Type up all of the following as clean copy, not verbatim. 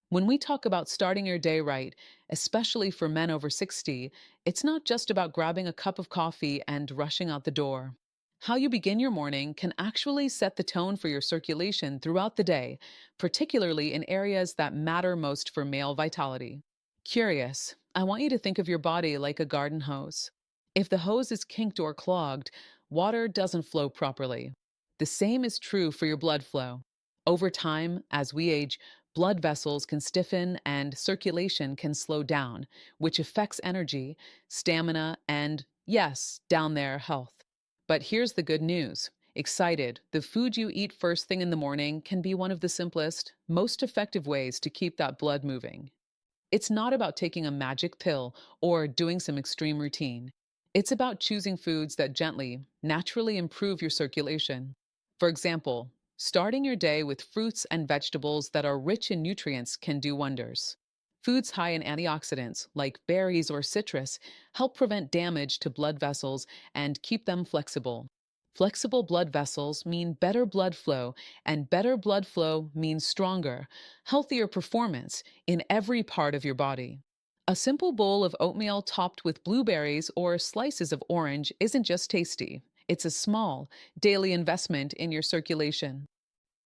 When we talk about starting your day right, especially for men over 60, it's not just about grabbing a cup of coffee and rushing out the door. How you begin your morning can actually set the tone for your circulation throughout the day, particularly in areas that matter most for male vitality. Curious, I want you to think of your body like a garden hose. If the hose is kinked or clogged, water doesn't flow properly. The same is true for your blood flow. Over time, as we age, blood vessels can stiffen and circulation can slow down, which affects energy, stamina, and, yes, down there, health. But here's the good news. Excited, the food you eat first thing in the morning can be one of the simplest, most effective ways to keep that blood moving. It's not about taking a magic pill or doing some extreme routine. It's about choosing foods that gently, naturally improve your circulation. For example, starting your day with fruits and vegetables that are rich in nutrients can do wonders. Foods high in antioxidants, like berries or citrus, help prevent damage to blood vessels and keep them flexible. Flexible blood vessels mean better blood flow, and better blood flow means stronger, healthier performance in every part of your body. A simple bowl of oatmeal topped with blueberries or slices of orange isn't just tasty, it's a small, daily investment in your circulation.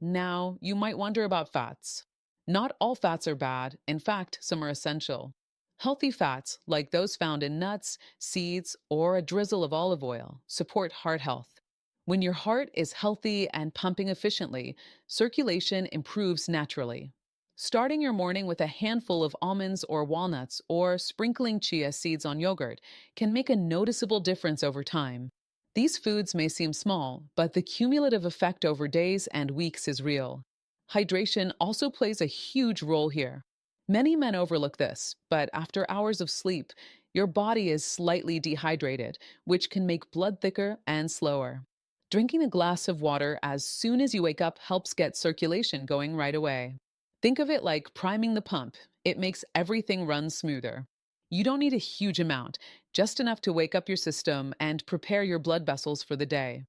Now, you might wonder about fats. Not all fats are bad, in fact, some are essential. Healthy fats, like those found in nuts, seeds, or a drizzle of olive oil, support heart health. When your heart is healthy and pumping efficiently, circulation improves naturally. Starting your morning with a handful of almonds or walnuts or sprinkling chia seeds on yogurt can make a noticeable difference over time. These foods may seem small, but the cumulative effect over days and weeks is real. Hydration also plays a huge role here. Many men overlook this, but after hours of sleep, your body is slightly dehydrated, which can make blood thicker and slower. Drinking a glass of water as soon as you wake up helps get circulation going right away. Think of it like priming the pump. It makes everything run smoother. You don't need a huge amount, just enough to wake up your system and prepare your blood vessels for the day.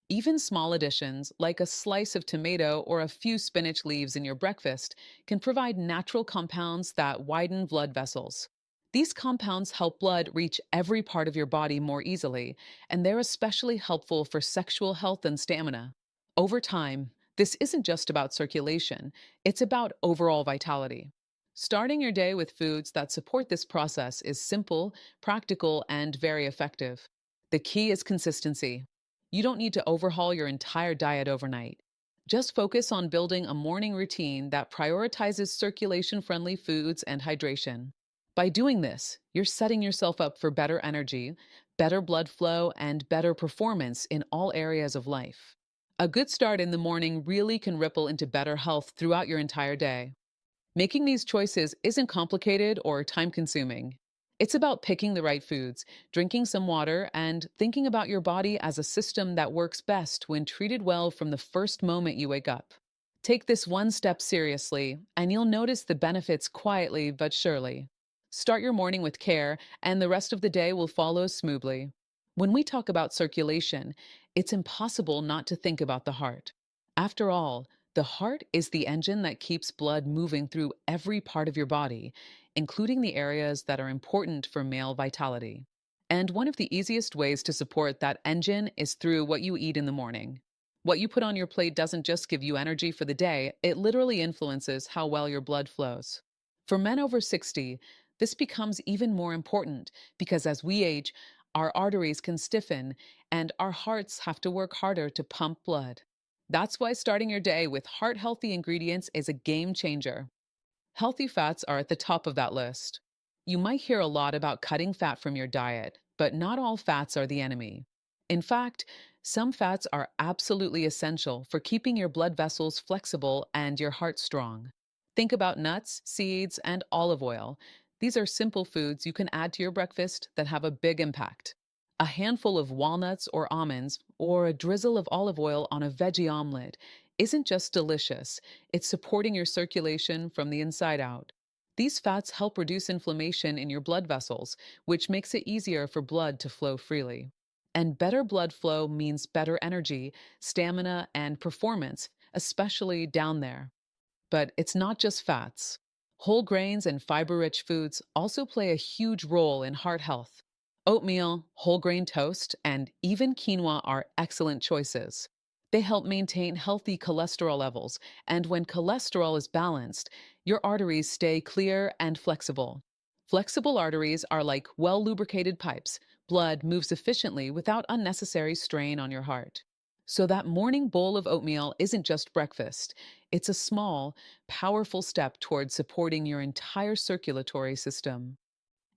Even small additions, like a slice of tomato or a few spinach leaves in your breakfast, can provide natural compounds that widen blood vessels. These compounds help blood reach every part of your body more easily, and they're especially helpful for sexual health and stamina. Over time, this isn't just about circulation, it's about overall vitality. Starting your day with foods that support this process is simple, practical, and very effective. The key is consistency. You don't need to overhaul your entire diet overnight. Just focus on building a morning routine that prioritizes circulation friendly foods and hydration. By doing this, you're setting yourself up for better energy, better blood flow, and better performance in all areas of life. A good start in the morning really can ripple into better health throughout your entire day. Making these choices isn't complicated or time consuming. It's about picking the right foods, drinking some water, and thinking about your body as a system that works best when treated well from the first moment you wake up. Take this one step seriously, and you'll notice the benefits quietly but surely. Start your morning with care, and the rest of the day will follow smoothly. When we talk about circulation, it's impossible not to think about the heart. After all, the heart is the engine that keeps blood moving through every part of your body, including the areas that are important for male vitality. And one of the easiest ways to support that engine is through what you eat in the morning. What you put on your plate doesn't just give you energy for the day, it literally influences how well your blood flows. For men over 60, this becomes even more important because as we age, our arteries can stiffen and our hearts have to work harder to pump blood. That's why starting your day with heart healthy ingredients is a game changer. Healthy fats are at the top of that list. You might hear a lot about cutting fat from your diet, but not all fats are the enemy. In fact, some fats are absolutely essential for keeping your blood vessels flexible and your heart strong. Think about nuts, seeds, and olive oil. These are simple foods you can add to your breakfast that have a big impact. A handful of walnuts or almonds, or a drizzle of olive oil on a veggie omelet, isn't just delicious, it's supporting your circulation from the inside out. These fats help reduce inflammation in your blood vessels, which makes it easier for blood to flow freely. And better blood flow means better energy, stamina, and performance, especially down there. But it's not just fats. Whole grains and fiber-rich foods also play a huge role in heart health. Oatmeal, whole grain toast, and even quinoa are excellent choices. They help maintain healthy cholesterol levels, and when cholesterol is balanced, your arteries stay clear and flexible. Flexible arteries are like well-lubricated pipes. Blood moves efficiently without unnecessary strain on your heart. So that morning bowl of oatmeal isn't just breakfast. It's a small, powerful step towards supporting your entire circulatory system.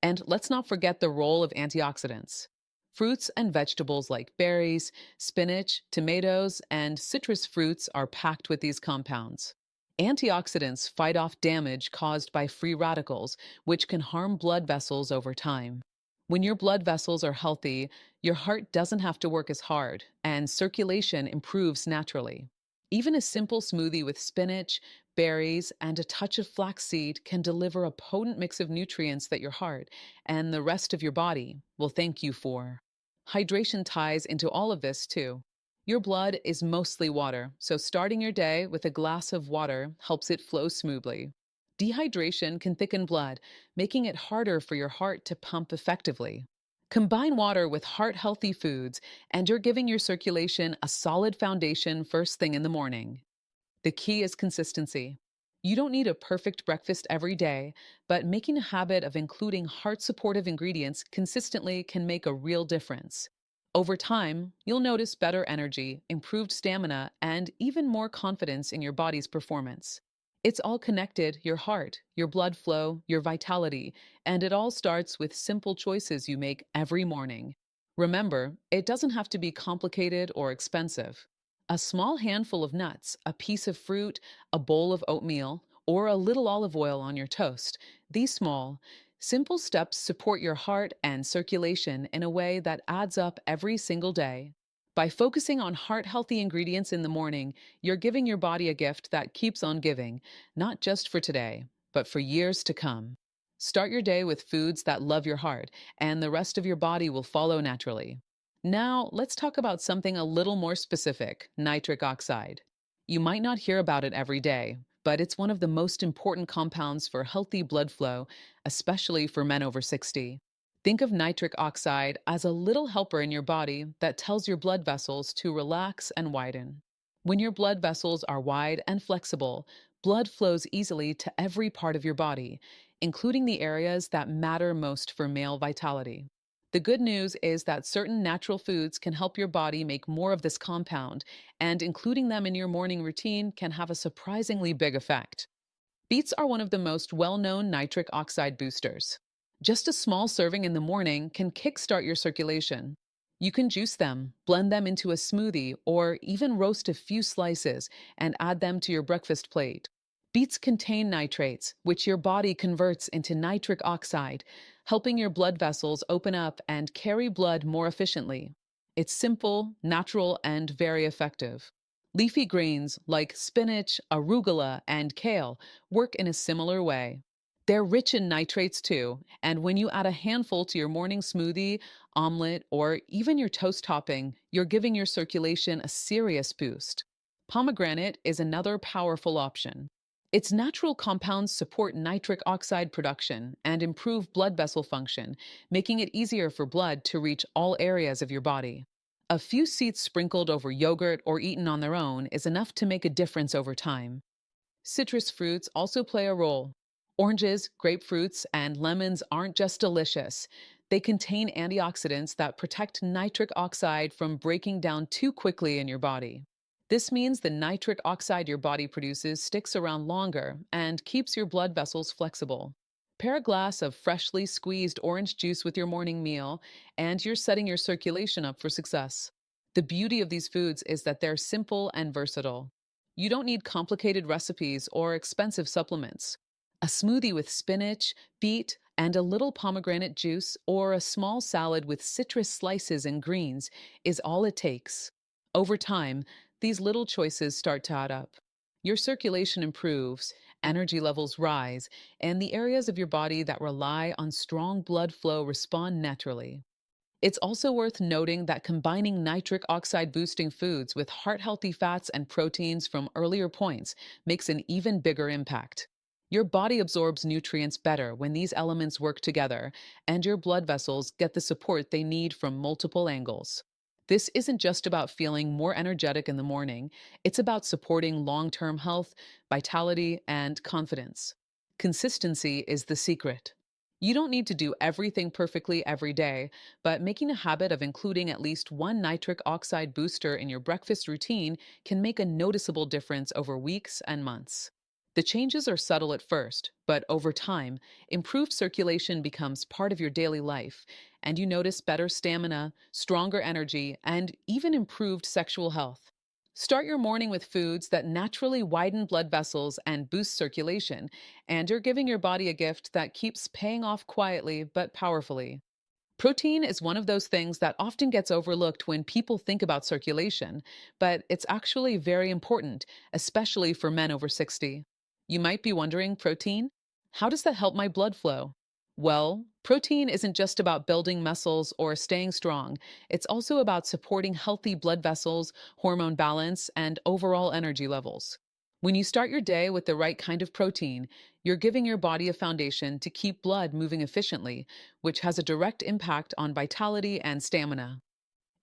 And let's not forget the role of antioxidants. Fruits and vegetables like berries, spinach, tomatoes, and citrus fruits are packed with these compounds. Antioxidants fight off damage caused by free radicals, which can harm blood vessels over time. When your blood vessels are healthy, your heart doesn't have to work as hard, and circulation improves naturally. Even a simple smoothie with spinach, berries, and a touch of flaxseed can deliver a potent mix of nutrients that your heart and the rest of your body will thank you for. Hydration ties into all of this too. Your blood is mostly water, so starting your day with a glass of water helps it flow smoothly. Dehydration can thicken blood, making it harder for your heart to pump effectively. Combine water with heart-healthy foods, and you're giving your circulation a solid foundation first thing in the morning. The key is consistency. You don't need a perfect breakfast every day, but making a habit of including heart supportive ingredients consistently can make a real difference. Over time, you'll notice better energy, improved stamina, and even more confidence in your body's performance. It's all connected: your heart, your blood flow, your vitality, and it all starts with simple choices you make every morning. Remember, it doesn't have to be complicated or expensive. A small handful of nuts, a piece of fruit, a bowl of oatmeal, or a little olive oil on your toast. These small, simple steps support your heart and circulation in a way that adds up every single day. By focusing on heart healthy ingredients in the morning, you're giving your body a gift that keeps on giving, not just for today, but for years to come. Start your day with foods that love your heart, and the rest of your body will follow naturally. Now, let's talk about something a little more specific: nitric oxide. You might not hear about it every day, but it's one of the most important compounds for healthy blood flow, especially for men over 60. Think of nitric oxide as a little helper in your body that tells your blood vessels to relax and widen. When your blood vessels are wide and flexible, blood flows easily to every part of your body, including the areas that matter most for male vitality. The good news is that certain natural foods can help your body make more of this compound, and including them in your morning routine can have a surprisingly big effect. Beets are one of the most well-known nitric oxide boosters. Just a small serving in the morning can kickstart your circulation. You can juice them, blend them into a smoothie, or even roast a few slices and add them to your breakfast plate. Beets contain nitrates, which your body converts into nitric oxide, helping your blood vessels open up and carry blood more efficiently. It's simple, natural, and very effective. Leafy greens like spinach, arugula, and kale work in a similar way. They're rich in nitrates too, and when you add a handful to your morning smoothie, omelet, or even your toast topping, you're giving your circulation a serious boost. Pomegranate is another powerful option. Its natural compounds support nitric oxide production and improve blood vessel function, making it easier for blood to reach all areas of your body. A few seeds sprinkled over yogurt or eaten on their own is enough to make a difference over time. Citrus fruits also play a role. Oranges, grapefruits, and lemons aren't just delicious. They contain antioxidants that protect nitric oxide from breaking down too quickly in your body. This means the nitric oxide your body produces sticks around longer and keeps your blood vessels flexible. Pair a glass of freshly squeezed orange juice with your morning meal, and you're setting your circulation up for success. The beauty of these foods is that they're simple and versatile. You don't need complicated recipes or expensive supplements. A smoothie with spinach, beet, and a little pomegranate juice, or a small salad with citrus slices and greens, is all it takes. Over time, these little choices start to add up. Your circulation improves, energy levels rise, and the areas of your body that rely on strong blood flow respond naturally. It's also worth noting that combining nitric oxide boosting foods with heart healthy fats and proteins from earlier points makes an even bigger impact. Your body absorbs nutrients better when these elements work together, and your blood vessels get the support they need from multiple angles. This isn't just about feeling more energetic in the morning, it's about supporting long term health, vitality, and confidence. Consistency is the secret. You don't need to do everything perfectly every day, but making a habit of including at least one nitric oxide booster in your breakfast routine can make a noticeable difference over weeks and months. The changes are subtle at first, but over time, improved circulation becomes part of your daily life, and you notice better stamina, stronger energy, and even improved sexual health. Start your morning with foods that naturally widen blood vessels and boost circulation, and you're giving your body a gift that keeps paying off quietly but powerfully. Protein is one of those things that often gets overlooked when people think about circulation, but it's actually very important, especially for men over 60. You might be wondering, protein? How does that help my blood flow? Well, protein isn't just about building muscles or staying strong. It's also about supporting healthy blood vessels, hormone balance, and overall energy levels. When you start your day with the right kind of protein, you're giving your body a foundation to keep blood moving efficiently, which has a direct impact on vitality and stamina.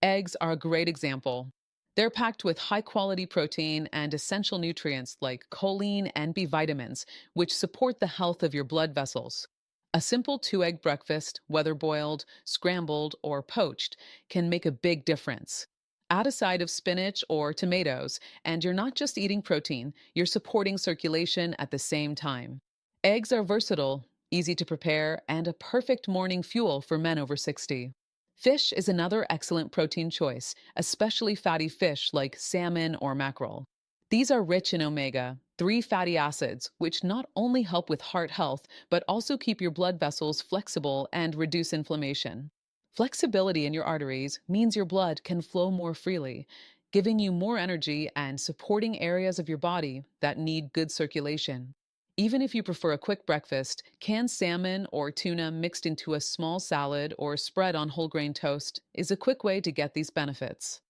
Eggs are a great example. They're packed with high quality protein and essential nutrients like choline and B vitamins, which support the health of your blood vessels. A simple two-egg breakfast, whether boiled, scrambled, or poached, can make a big difference. Add a side of spinach or tomatoes, and you're not just eating protein, you're supporting circulation at the same time. Eggs are versatile, easy to prepare, and a perfect morning fuel for men over 60. Fish is another excellent protein choice, especially fatty fish like salmon or mackerel. These are rich in omega 3 fatty acids, which not only help with heart health, but also keep your blood vessels flexible and reduce inflammation. Flexibility in your arteries means your blood can flow more freely, giving you more energy and supporting areas of your body that need good circulation. Even if you prefer a quick breakfast, canned salmon or tuna mixed into a small salad or spread on whole grain toast is a quick way to get these benefits.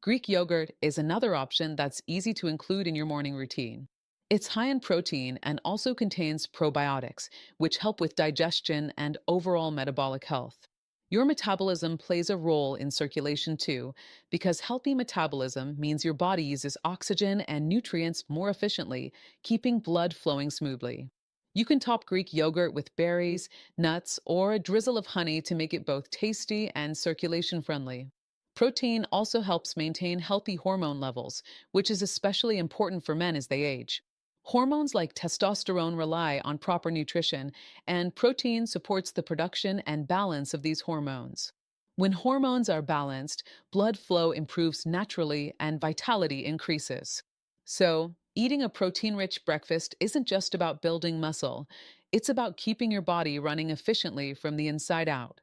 Greek yogurt is another option that's easy to include in your morning routine. It's high in protein and also contains probiotics, which help with digestion and overall metabolic health. Your metabolism plays a role in circulation too, because healthy metabolism means your body uses oxygen and nutrients more efficiently, keeping blood flowing smoothly. You can top Greek yogurt with berries, nuts, or a drizzle of honey to make it both tasty and circulation friendly. Protein also helps maintain healthy hormone levels, which is especially important for men as they age. Hormones like testosterone rely on proper nutrition, and protein supports the production and balance of these hormones. When hormones are balanced, blood flow improves naturally and vitality increases. So, eating a protein rich breakfast isn't just about building muscle, it's about keeping your body running efficiently from the inside out.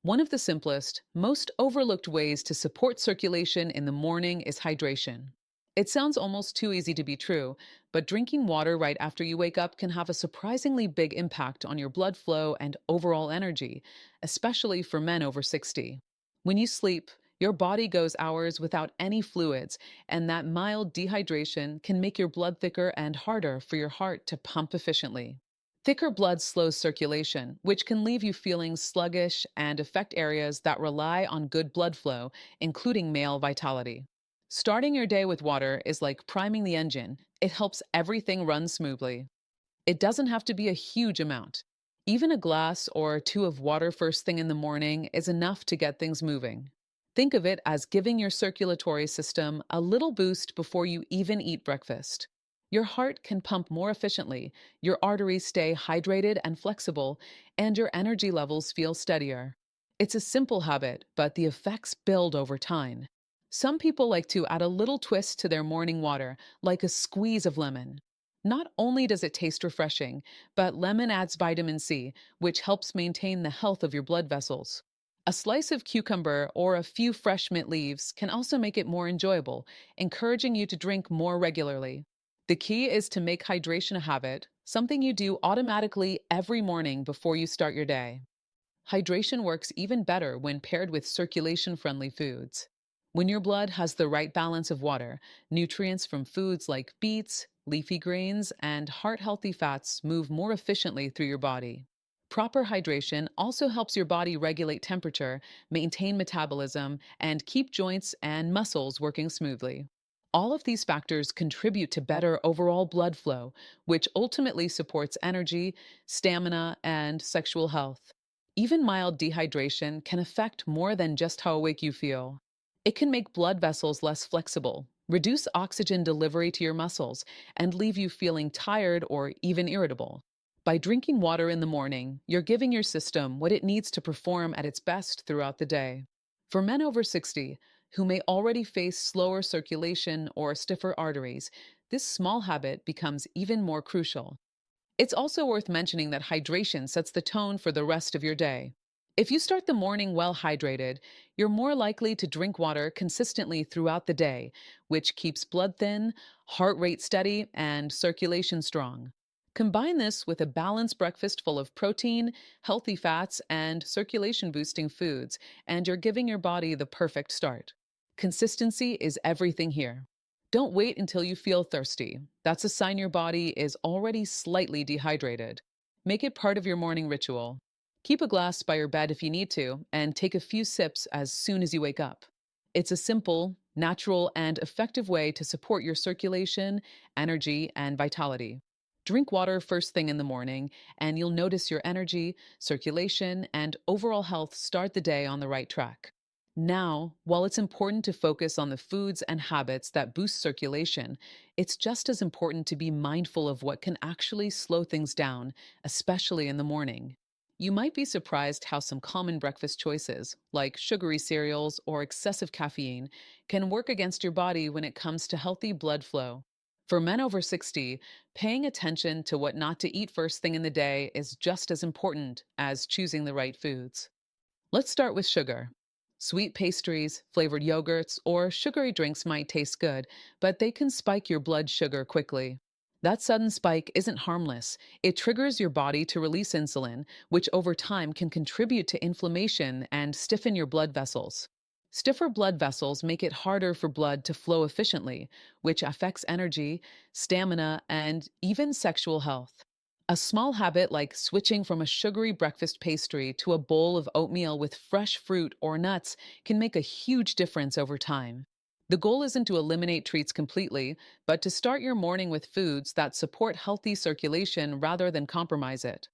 One of the simplest, most overlooked ways to support circulation in the morning is hydration. It sounds almost too easy to be true, but drinking water right after you wake up can have a surprisingly big impact on your blood flow and overall energy, especially for men over 60. When you sleep, your body goes hours without any fluids, and that mild dehydration can make your blood thicker and harder for your heart to pump efficiently. Thicker blood slows circulation, which can leave you feeling sluggish and affect areas that rely on good blood flow, including male vitality. Starting your day with water is like priming the engine. It helps everything run smoothly. It doesn't have to be a huge amount. Even a glass or two of water first thing in the morning is enough to get things moving. Think of it as giving your circulatory system a little boost before you even eat breakfast. Your heart can pump more efficiently, your arteries stay hydrated and flexible, and your energy levels feel steadier. It's a simple habit, but the effects build over time. Some people like to add a little twist to their morning water, like a squeeze of lemon. Not only does it taste refreshing, but lemon adds vitamin C, which helps maintain the health of your blood vessels. A slice of cucumber or a few fresh mint leaves can also make it more enjoyable, encouraging you to drink more regularly. The key is to make hydration a habit, something you do automatically every morning before you start your day. Hydration works even better when paired with circulation-friendly foods. When your blood has the right balance of water, nutrients from foods like beets, leafy greens, and heart healthy fats move more efficiently through your body. Proper hydration also helps your body regulate temperature, maintain metabolism, and keep joints and muscles working smoothly. All of these factors contribute to better overall blood flow, which ultimately supports energy, stamina, and sexual health. Even mild dehydration can affect more than just how awake you feel. It can make blood vessels less flexible, reduce oxygen delivery to your muscles, and leave you feeling tired or even irritable. By drinking water in the morning, you're giving your system what it needs to perform at its best throughout the day. For men over 60, who may already face slower circulation or stiffer arteries, this small habit becomes even more crucial. It's also worth mentioning that hydration sets the tone for the rest of your day. If you start the morning well hydrated, you're more likely to drink water consistently throughout the day, which keeps blood thin, heart rate steady, and circulation strong. Combine this with a balanced breakfast full of protein, healthy fats, and circulation boosting foods, and you're giving your body the perfect start. Consistency is everything here. Don't wait until you feel thirsty. That's a sign your body is already slightly dehydrated. Make it part of your morning ritual. Keep a glass by your bed if you need to, and take a few sips as soon as you wake up. It's a simple, natural, and effective way to support your circulation, energy, and vitality. Drink water first thing in the morning, and you'll notice your energy, circulation, and overall health start the day on the right track. Now, while it's important to focus on the foods and habits that boost circulation, it's just as important to be mindful of what can actually slow things down, especially in the morning. You might be surprised how some common breakfast choices, like sugary cereals or excessive caffeine, can work against your body when it comes to healthy blood flow. For men over 60, paying attention to what not to eat first thing in the day is just as important as choosing the right foods. Let's start with sugar. Sweet pastries, flavored yogurts, or sugary drinks might taste good, but they can spike your blood sugar quickly. That sudden spike isn't harmless. It triggers your body to release insulin, which over time can contribute to inflammation and stiffen your blood vessels. Stiffer blood vessels make it harder for blood to flow efficiently, which affects energy, stamina, and even sexual health. A small habit like switching from a sugary breakfast pastry to a bowl of oatmeal with fresh fruit or nuts can make a huge difference over time. The goal isn't to eliminate treats completely, but to start your morning with foods that support healthy circulation rather than compromise it.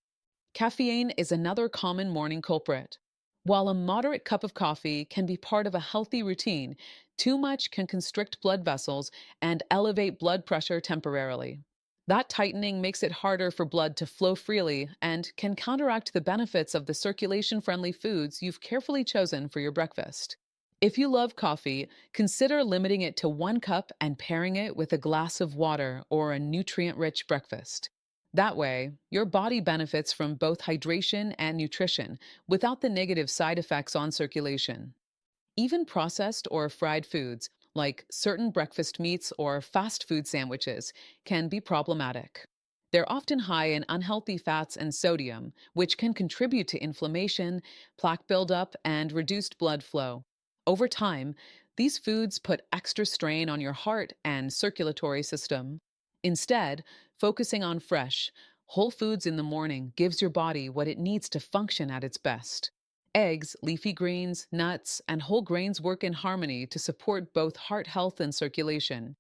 Caffeine is another common morning culprit. While a moderate cup of coffee can be part of a healthy routine, too much can constrict blood vessels and elevate blood pressure temporarily. That tightening makes it harder for blood to flow freely and can counteract the benefits of the circulation friendly foods you've carefully chosen for your breakfast. If you love coffee, consider limiting it to 1 cup and pairing it with a glass of water or a nutrient rich breakfast. That way, your body benefits from both hydration and nutrition without the negative side effects on circulation. Even processed or fried foods, like certain breakfast meats or fast food sandwiches, can be problematic. They're often high in unhealthy fats and sodium, which can contribute to inflammation, plaque buildup, and reduced blood flow. Over time, these foods put extra strain on your heart and circulatory system. Instead, focusing on fresh, whole foods in the morning gives your body what it needs to function at its best. Eggs, leafy greens, nuts, and whole grains work in harmony to support both heart health and circulation.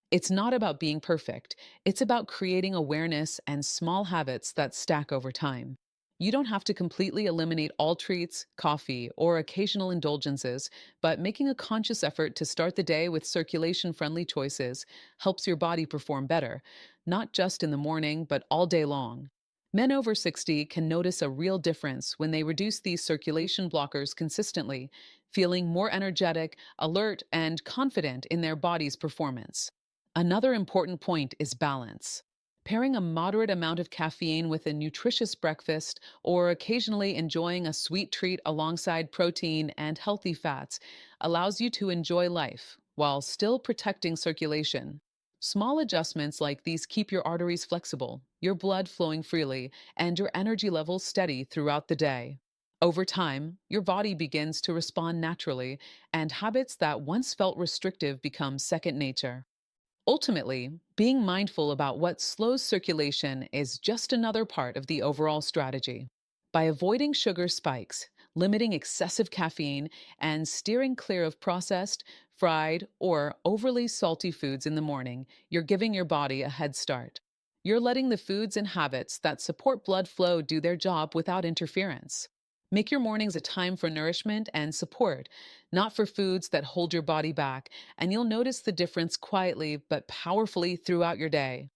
It's not about being perfect, it's about creating awareness and small habits that stack over time. You don't have to completely eliminate all treats, coffee, or occasional indulgences, but making a conscious effort to start the day with circulation friendly choices helps your body perform better, not just in the morning, but all day long. Men over 60 can notice a real difference when they reduce these circulation blockers consistently, feeling more energetic, alert, and confident in their body's performance. Another important point is balance. Pairing a moderate amount of caffeine with a nutritious breakfast or occasionally enjoying a sweet treat alongside protein and healthy fats allows you to enjoy life while still protecting circulation. Small adjustments like these keep your arteries flexible, your blood flowing freely, and your energy levels steady throughout the day. Over time, your body begins to respond naturally, and habits that once felt restrictive become second nature. Ultimately, being mindful about what slows circulation is just another part of the overall strategy. By avoiding sugar spikes, limiting excessive caffeine, and steering clear of processed, fried, or overly salty foods in the morning, you're giving your body a head start. You're letting the foods and habits that support blood flow do their job without interference. Make your mornings a time for nourishment and support, not for foods that hold your body back, and you'll notice the difference quietly but powerfully throughout your day.